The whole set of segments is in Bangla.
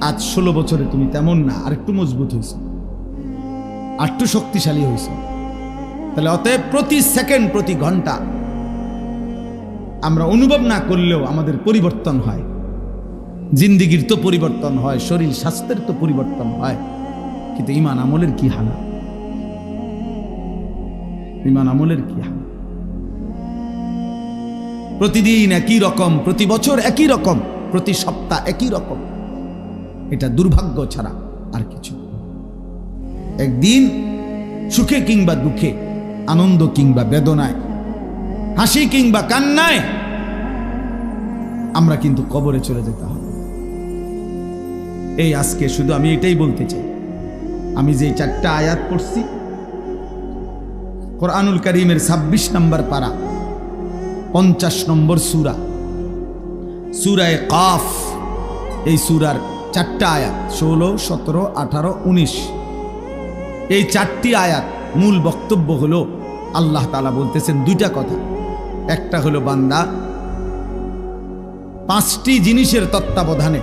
আজ 16 বছরে তুমি তেমন না, আর একটু মজবুত হয়েছ, আর একটু শক্তিশালী হয়েছ। তাহলে অতএব প্রতি সেকেন্ড, প্রতি ঘন্টা আমরা অনুভব না করলেও আমাদের পরিবর্তন হয়। জিন্দিগির তো পরিবর্তন হয়, শরীর স্বাস্থ্যের তো পরিবর্তন হয়, কিন্তু ঈমান আমলের কি হাল? ঈমান আমলের কি হাল? প্রতিদিন একই রকম, প্রতি বছর একই রকম, প্রতি সপ্তাহ একই রকম। এটা দুর্ভাগ্য ছাড়া আর কিছু। একদিন সুখে কিংবা দুঃখে, আনন্দ কিংবা বেদনায়, হাসি কিংবা কান্নায় আমরা কিন্তু কবরে চলে যেতে হবে। এই আজকে শুধু আমি এটাই বলতে চাই, আমি যে 4টা আয়াত পড়ছি কোরআনুল কারীমের 26 নম্বর পারা, 50 নম্বর সূরা, সূরায়ে কাফ। এই সূরার 4টা আয়াত 16, 17, 18, 19। এই 4টি আয়াত মূল বক্তব্য হলো আল্লাহ তাআলা বলতেছেন 2টা কথা। একটা হলো বান্দা 5টি জিনিসের তত্ত্বাবধানে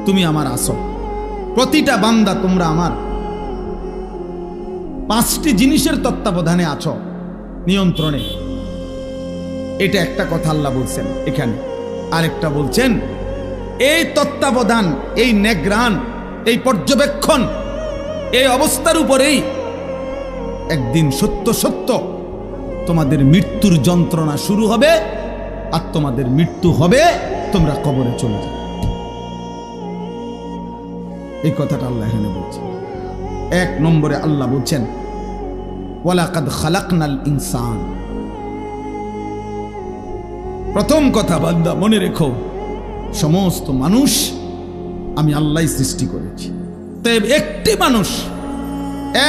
তুমি আমার আসো। প্রতিটা বান্দা তোমরা আমার 5টি জিনিসের তত্ত্বাবধানে আছো, নিয়ন্ত্রণে। এটা একটা কথা আল্লাহ বলছেন এখানে। আরেকটা বলছেন এই তত্ত্বাবধান, এই নেগরান, এই পর্যবেক্ষণ, এই অবস্থার উপরেই একদিন সত্য সত্য তোমাদের মৃত্যুর যন্ত্রণা শুরু হবে, আর তোমাদের মৃত্যু হবে, তোমরা কবরে চলে যাবে। এই কথাটা আল্লাহ এখানে বলছেন। 1 নম্বরে আল্লাহ বলছেন ওয়ালাকাদ খালাকনাল ইনসান। প্রথম কথা বান্দা মনে রেখো, সমস্ত মানুষ আমি আল্লাহই সৃষ্টি করেছি। তাই একটি মানুষ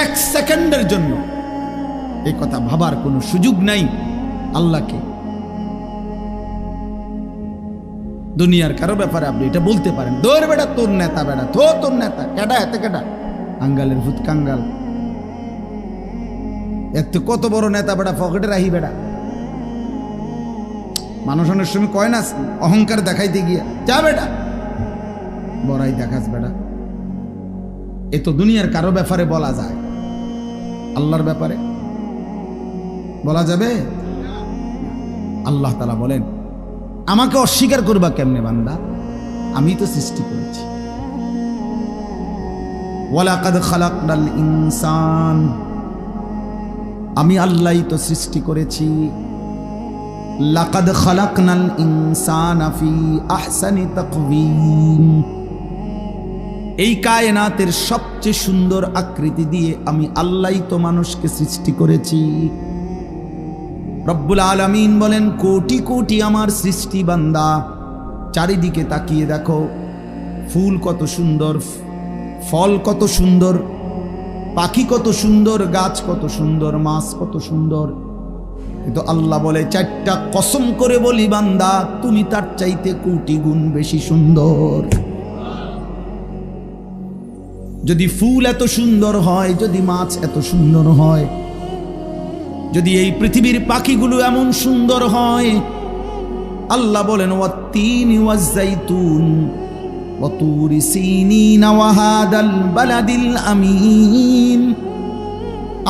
1 সেকেন্ডের জন্য এই কথা ভাবার কোনো সুযোগ নাই আল্লাহকে। দুনিয়ার কারো ব্যাপারে আপনি এটা বলতে পারেন, দৌড় বেটা তোর নেতা, বেটা থো তোর নেতা, কেডা এতে কেডা, আঙ্গালের ভূত কাঙ্গাল, এত কত বড় নেতা বেটা, পকেটে রাহি বেটা। মানুষ অনেক সময় কয় না অহংকার দেখাইতে গিয়া, যা বেটা বড়াই দেখাস বেটা। এ তো দুনিয়ার কারো ব্যাপারে বলা যায়, আল্লাহর ব্যাপারে বলা যাবে? আল্লাহ তাআলা বলেন আমাকে অস্বীকার করবা কেমনে বান্দা, আমি তো সৃষ্টি করেছি। ওয়ালাকাদ খালাকনাল ইনসান, আমি আল্লাহই তো সৃষ্টি করেছি। লাকাদ খালাকনাল ইনসানা ফি আহসানি তাকওয়িম, এই কায়নাতের সবচেয়ে সুন্দর আকৃতি দিয়ে আমি আল্লাহই তো মানুষকে সৃষ্টি করেছি। রব্বুল আলামিন বলেন কোটি কোটি আমার সৃষ্টি বান্দা, চারিদিকে তাকিয়ে দেখো, ফুল কত সুন্দর, ফল কত সুন্দর, পাখি কত সুন্দর, গাছ কত সুন্দর, মাছ কত সুন্দর। কিন্তু আল্লাহ বলে 4টা কসম করে বলি বান্দা, তুমি তার চাইতে কোটি গুণ বেশি সুন্দর। যদি ফুল এত সুন্দর হয়, যদি মাছ এত সুন্দর হয়, যদি এই পৃথিবীর পাখিগুলো এমন সুন্দর হয়, আল্লাহ বলেন ওয়াত্তিনি ওয়াজ্জাইতুন ওয়া তুরি সিনিন ওয়া হাদাল বালাদিল আমিন,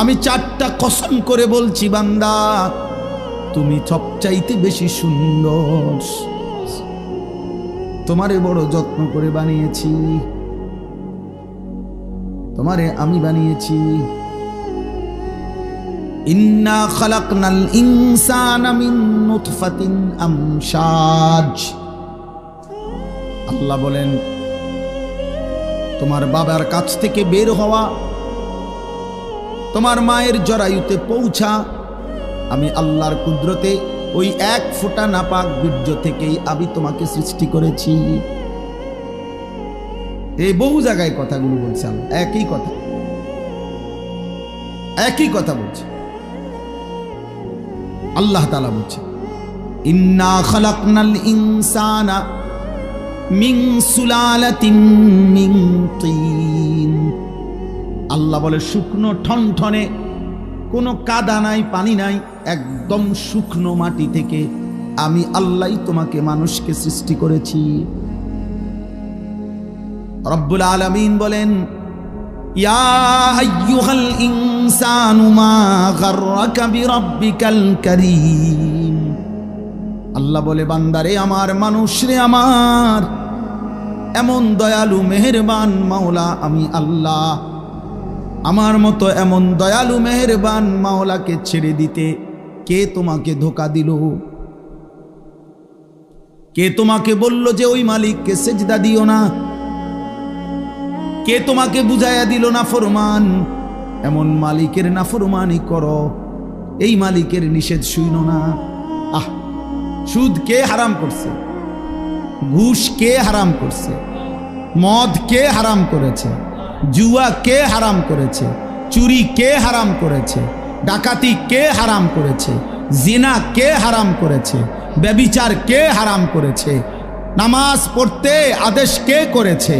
আমি 4টা কসম করে বলছি বান্দা, তুমি সবচাইতে বেশি সুন্দর। তোমারে বড় যত্ন করে বানিয়েছি, তোমারে আমি বানিয়েছি। ইন্না খালাকনাল ইনসানা মিন নুতফাতিন আমশাজ, আল্লাহ বলেন তোমার বাবার কাছ থেকে বের হওয়া, তোমার মায়ের জরায়ুতে পৌঁছা, আমি আল্লাহর কুদরতে ওই 1 ফোঁটা নাপাক বীর্য থেকেই আমি তোমাকে সৃষ্টি করেছি। এই বহু জায়গায় কথাগুলো বলছে আল্লাহ, একই কথা, একই কথা বলছে। আল্লাহ তাআলা বলছে ইন্না খালাকনাল ইনসানা মিন সুলালাতিন মিন তিন, আল্লাহ বলে শুকনো ঠনঠনে, কোনো কাদা নাই, পানি নাই, একদম শুকনো মাটি থেকে আমি আল্লাহই তোমাকে মানুষকে সৃষ্টি করেছি। রব্বুল আলামিন বলেন, ইয়া আইয়ুহাল ইনসানু মা গাররাকা বিরাব্বিকাল কারীম। আল্লাহ বলে, বান্দারে আমার, মানুষ রে আমার, এমন দয়ালু মেহেরবান মাওলা আমি আল্লাহ। আমার মতো এমন দয়ালু মেহেরবান মাওলাকে ছেড়ে দিতে কে তোমাকে ধোঁকা দিল? কে তোমাকে বলল যে ওই মালিককে সেজদা দিও না? কে তোমাকে বুঝাইয়া দিল না ফরমান? এমন মালিকের নাফরমানি করো, এই মালিকের নিষেধ শুইনো না। আহ, সুদ কে হারাম করছে? ঘুষ কে হারাম করছে? মদ কে হারাম করেছে? জুয়া কে হারাম করেছে? চুরি কে হারাম করেছে? ডাকাতি কে হারাম করেছে? জিনা কে হারাম করেছে? ব্যভিচার কে হারাম করেছে? নামাজ পড়তে আদেশ কে করেছে?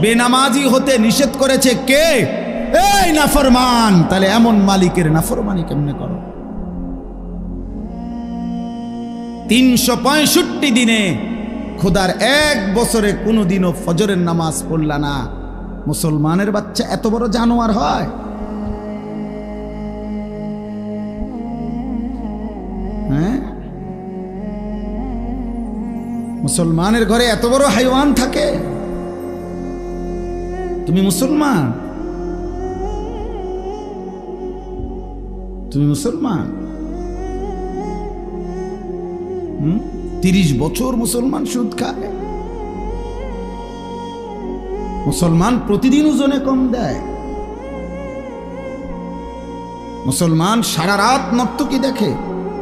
বেনামাজি হতে নিষেধ করেছে কে? এই নাফরমান। তাহলে এমন মালিকের নাফরমানি কেমনে করো? 365 দিনে খোদার এক বছরে কোনোদিনও ফজরের নামাজ পড়লা না, মুসলমানের বাচ্চা এত বড় জানোয়ার হয়? হ্যাঁ, মুসলমানের ঘরে এত বড় হাইওয়ান থাকে? তুমি মুসলমান? তুমি মুসলমান? 30 বছর মুসলমান সুদ খায়। মুসলমান প্রতিদিন ওজনে কম দেয়। মুসলমান সারা রাত নর্তকী দেখে,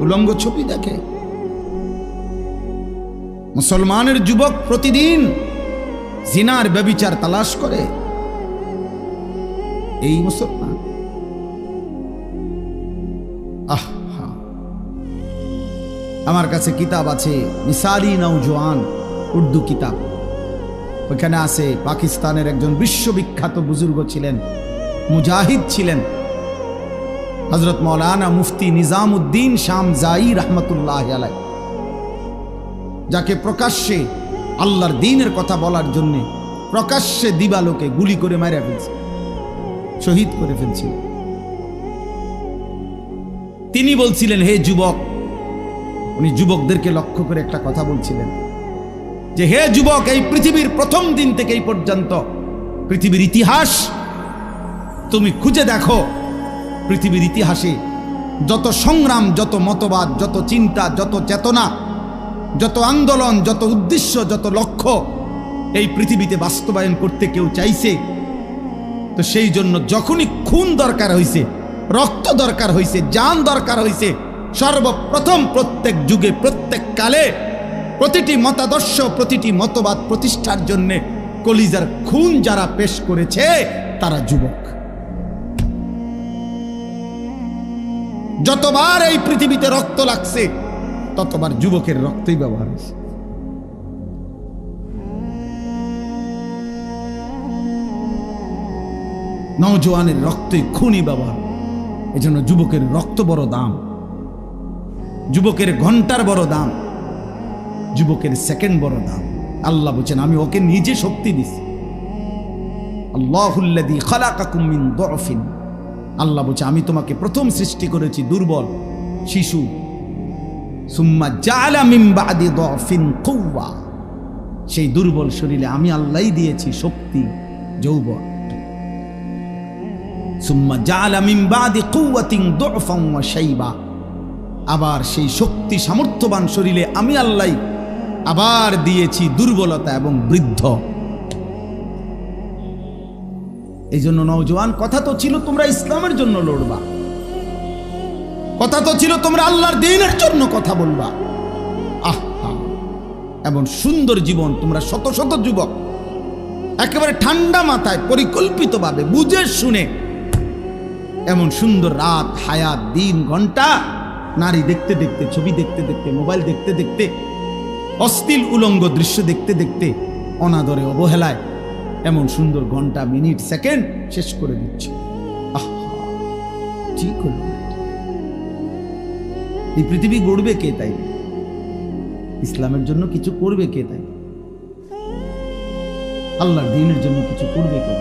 উলঙ্গ ছবি দেখে। মুসলমানের যুবক প্রতিদিন জিনার ব্যভিচার তালাশ করে। এই মুসলমান। আমার কাছে কিতাব আছে, মিসালি নওজোয়ান, উর্দু কিতাব। ওইখানে আছে পাকিস্তানের একজন বিশ্ববিখ্যাত বুজুর্গ ছিলেন, মুজাহিদ ছিলেন, হযরত মাওলানা মুফতি নিজামউদ্দিন শামজাই রহমতুল্লাহ আলাইহ, যাকে প্রকাশ্যে আল্লাহর দ্বীনের কথা বলার জন্য প্রকাশ্যে দিবালোকে গুলি করে মারা ফেলছে, শহীদ করে ফেলছিল। তিনি বলছিলেন, হে যুবক, উনি যুবকদেরকে লক্ষ্য করে একটা কথা বলছিলেন যে, হে যুবক, এই পৃথিবীর প্রথম দিন থেকে এই পর্যন্ত পৃথিবীর ইতিহাস তুমি খুঁজে দেখো। পৃথিবীর ইতিহাসে যত সংগ্রাম, যত মতবাদ, যত চিন্তা, যত চেতনা, যত আন্দোলন, যত উদ্দেশ্য, যত লক্ষ্য এই পৃথিবীতে বাস্তবায়ন করতে কেউ চাইছে, তো সেই জন্য যখনই খুন দরকার হয়েছে, রক্ত দরকার হয়েছে, জান দরকার হয়েছে, সর্বপ্রথম প্রত্যেক যুগে, প্রত্যেক কালে প্রতিটি মতাদর্শ, প্রতিটি মতবাদ প্রতিষ্ঠার জন্য কলিজার খুন যারা পেশ করেছে তারা যুবক। যতবার এই পৃথিবীতে রক্ত লাগছে ততবার যুবকের রক্তই ব্যবহার হয়েছে। নওজোয়ানের রক্তই খুনি ব্যবহার। এজন্য যুবকের রক্ত বড় দাম, যুবকের ঘন্টার বড় দাম, যুবকের সেকেন্ড বড় দাম। আল্লাহ বলেন, আমি ওকে নিজে শক্তি দিছি। আল্লাহুল্লাযী খালাকাকুম মিন দুআফিন, আল্লাহ বলেন আমি তোমাকে প্রথম সৃষ্টি করেছি দুর্বল শিশু। সুম্মা জাআলা মিন বাদি দুআফিন কুওয়া, সেই দুর্বল শরীরে আমি আল্লাহই দিয়েছি শক্তি, যৌবন। সুম্মা জাআলা মিন বাদি কুওয়াতিন দুআফান ওয়া শাইবা, আবার সেই শক্তি সামর্থ্যবান শরীরে আমি আল্লাহ আবার দিয়েছি দুর্বলতা এবং বৃদ্ধ। এই জন্য নওজোয়ান, কথা তো ছিল তোমরা ইসলামের জন্য লড়বা, কথা তো ছিল তোমরা আল্লাহর দ্বীনের জন্য কথা বলবা। আহা, এমন সুন্দর জীবন তোমরা শত শত যুবক একেবারে ঠান্ডা মাথায় পরিকল্পিতভাবে বুঝে শুনে এমন সুন্দর রাত, হায়াত, দিন, ঘন্টা নারী দেখতে দেখতে, ছবি দেখতে দেখতে, মোবাইল দেখতে দেখতে, অশ্লীল উলঙ্গ দৃশ্য দেখতে দেখতে, অনাদরে অবহেলায় এমন সুন্দর ঘন্টা, মিনিট, সেকেন্ড শেষ করে দিচ্ছে। আহা, ঠিক হলো। এই পৃথিবী গড়বে কে? তাই ইসলামের জন্য কিছু করবে কে? তাই আল্লাহর দ্বীনের জন্য কিছু করবে কে?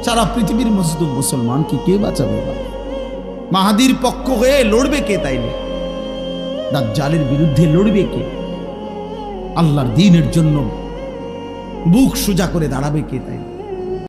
সারা পৃথিবীর মজদুম মুসলমানকে কে বাঁচাবে? মাহাদির পক্ষ হয়ে লড়বে কে? তাইলে দাজ্জালের বিরুদ্ধে লড়বে কে? আল্লাহর দ্বীনের জন্য বুক সোজা করে দাঁড়াবে কে? তাইলে